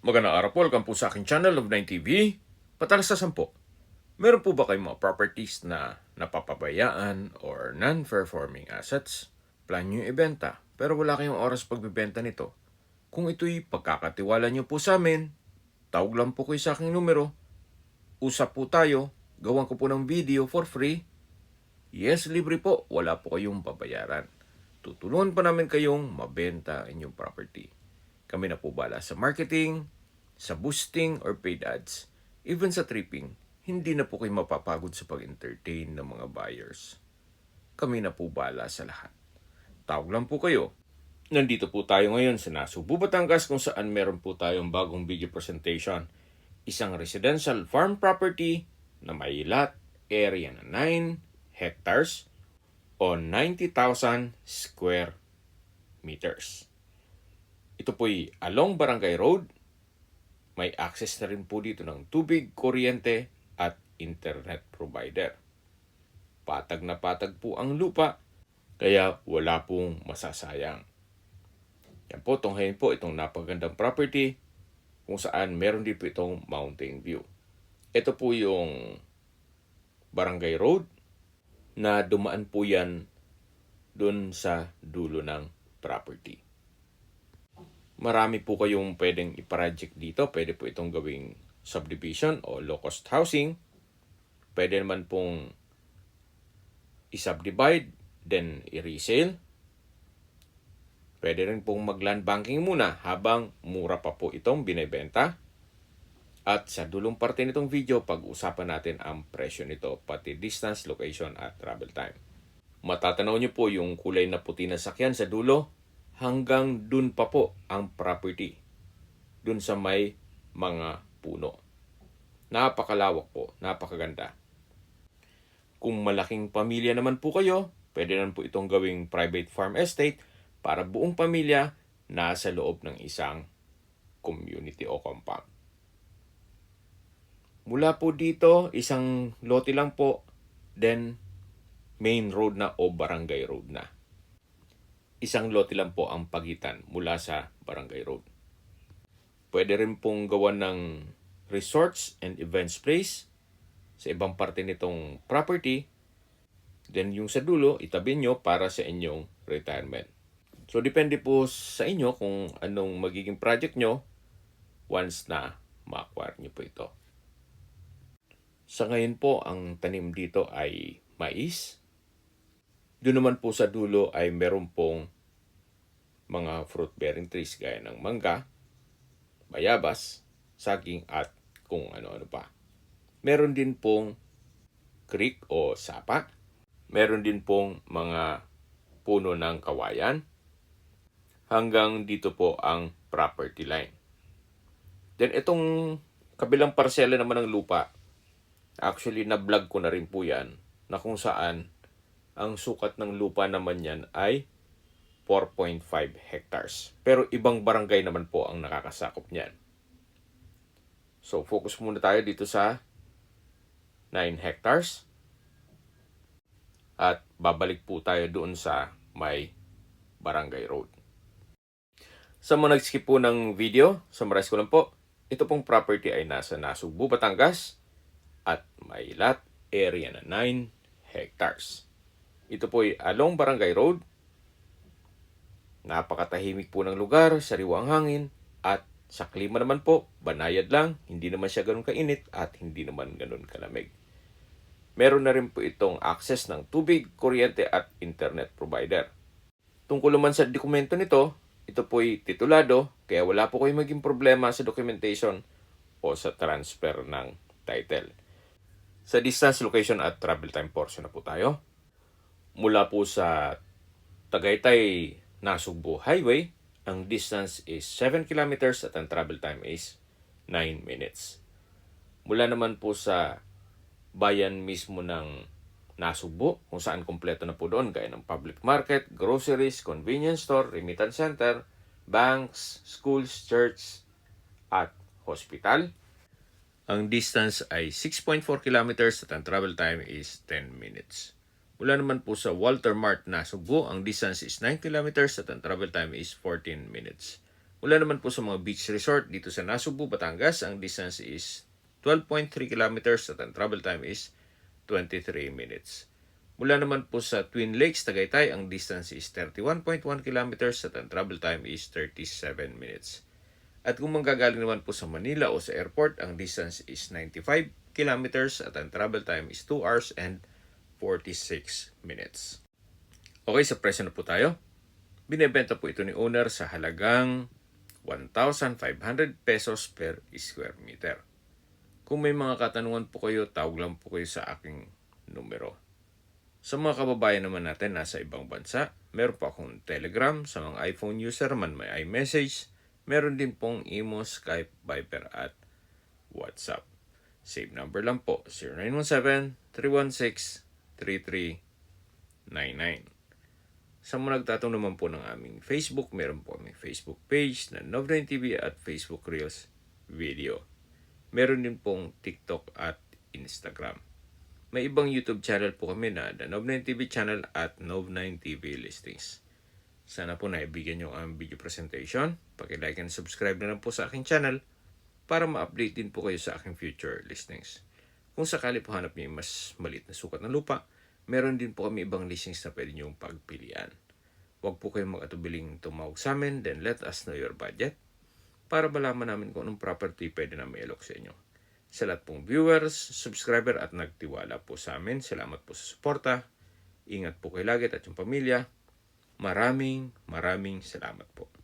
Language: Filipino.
Magandang araw po, welcome po sa aking channel of 9TV. Patalastasan po, meron po ba kayong mga properties na napapabayaan or non-performing assets? Plan nyo ibenta, pero wala kayong oras pagbibenta nito. Kung ito'y pagkakatiwala nyo po sa amin, tawag lang po kayo sa aking numero. Usap po tayo, gawan ko po ng video for free. Yes, libre po, wala po kayong babayaran. Tutulungan pa namin kayong mabenta ang inyong property. Kami na po bala sa marketing, sa boosting or paid ads, even sa tripping. Hindi na po kayo mapapagod sa pag-entertain ng mga buyers. Kami na po bala sa lahat. Tawag lang po kayo. Nandito po tayo ngayon sa Nasugbu, Batangas kung saan meron po tayong bagong video presentation. Isang residential farm property na may lot area na 9 hectares o 90,000 square meters. Ito po'y along Barangay Road. May access na rin po dito ng tubig, kuryente at internet provider. Patag na patag po ang lupa, kaya wala pong masasayang. Yan po, tunghayin po itong napagandang property kung saan meron din po itong mountain view. Ito po yung Barangay Road na dumaan po yan dun sa dulo ng property. Marami po kayong pwedeng iproject dito. Pwede po itong gawing subdivision o low-cost housing. Pwede naman pong i-subdivide, then i-resale. Pwede rin pong mag-land banking muna habang mura pa po itong binebenta. At sa dulong parte nitong video, pag-usapan natin ang presyo nito, pati distance, location at travel time. Matatanaw nyo po yung kulay na puti na sakyan sa dulo. Hanggang dun pa po ang property. Dun sa may mga puno. Napakalawak po, napakaganda. Kung malaking pamilya naman po kayo, pwede naman po itong gawing private farm estate para buong pamilya nasa loob ng isang community o compound. Mula po dito, isang lote lang po, then main road na o barangay road na. Isang lote lang po ang pagitan mula sa barangay road. Pwede rin pong gawan ng resorts and events place sa ibang parte nitong property. Then yung sa dulo, itabi nyo para sa inyong retirement. So depende po sa inyo kung anong magiging project nyo once na ma-acquire nyo po ito. Sa ngayon po, ang tanim dito ay mais. Doon naman po sa dulo ay meron pong mga fruit-bearing trees gaya ng mangga, bayabas, saging at kung ano-ano pa. Meron din pong creek o sapa. Meron din pong mga puno ng kawayan. Hanggang dito po ang property line. Then itong kabilang parsela naman ng lupa, actually na-vlog ko na rin po yan, na kung saan ang sukat ng lupa naman yan ay 4.5 hectares. Pero ibang barangay naman po ang nakakasakop niyan. So focus muna tayo dito sa 9 hectares. At babalik po tayo doon sa may barangay road. Sa mga nag-skip po ng video, summarize ko lang po. Ito pong property ay nasa Nasugbu, Batangas at may lot area na 9 hectares. Ito po ay along Barangay Road. Napakatahimik po ng lugar, sariwang hangin, at sa klima naman po, banayad lang, hindi naman siya ganun kainit at hindi naman ganun kalamig. Meron na rin po itong access ng tubig, kuryente at internet provider. Tungkol naman sa dokumento nito, ito po ay titulado, kaya wala po kayong maging problema sa documentation o sa transfer ng title. Sa distance, location at travel time portion na po tayo. Mula po sa Tagaytay Nasugbu Highway, ang distance is 7 kilometers at ang travel time is 9 minutes. Mula naman po sa bayan mismo ng Nasugbu, kung saan kompleto na po doon, gaya ng public market, groceries, convenience store, remittance center, banks, schools, church, at hospital. Ang distance ay 6.4 kilometers at ang travel time is 10 minutes. Mula naman po sa Walter Mart Nasugbu, ang distance is 9 kilometers at ang travel time is 14 minutes. Mula naman po sa mga beach resort dito sa Nasugbu, Batangas, ang distance is 12.3 kilometers at ang travel time is 23 minutes. Mula naman po sa Twin Lakes, Tagaytay, ang distance is 31.1 kilometers at ang travel time is 37 minutes. At kung manggagaling naman po sa Manila o sa airport, ang distance is 95 kilometers at ang travel time is 2 hours and 46 minutes. Okay, sa presyo na po tayo. Binebenta po ito ni owner sa halagang 1,500 pesos per square meter. Kung may mga katanungan po kayo, tawag lang po kayo sa aking numero. Sa mga kababayan naman natin nasa ibang bansa, meron po akong Telegram. Sa mga iPhone user man may iMessage. Meron din pong Imo, Skype, Viber at WhatsApp. Save number lang po, 0917-316-3399. Sa mga nagtatanong naman po ng aming Facebook, meron po aming Facebook page na Nov9 TV at Facebook Reels Video. Meron din pong TikTok at Instagram. May ibang YouTube channel po kami na The Nov9 TV channel at Nov9 TV Listings. Sana po naibigyan nyo ang video presentation. Paki-like and subscribe na lang po sa aking channel para ma-update din po kayo sa aking future listings. Kung sakali po hanap niyo yung mas maliit na sukat ng lupa, meron din po kami ibang listings na pwede niyong pagpilian. Huwag po kayong mag-atubiling tumawag sa amin, then let us know your budget para malaman namin kung anong property pwede na may alok sa inyo. Sa lahat pong viewers, subscriber at nagtiwala po sa amin, salamat po sa suporta. Ingat po kayo lagi at yung pamilya. Maraming salamat po.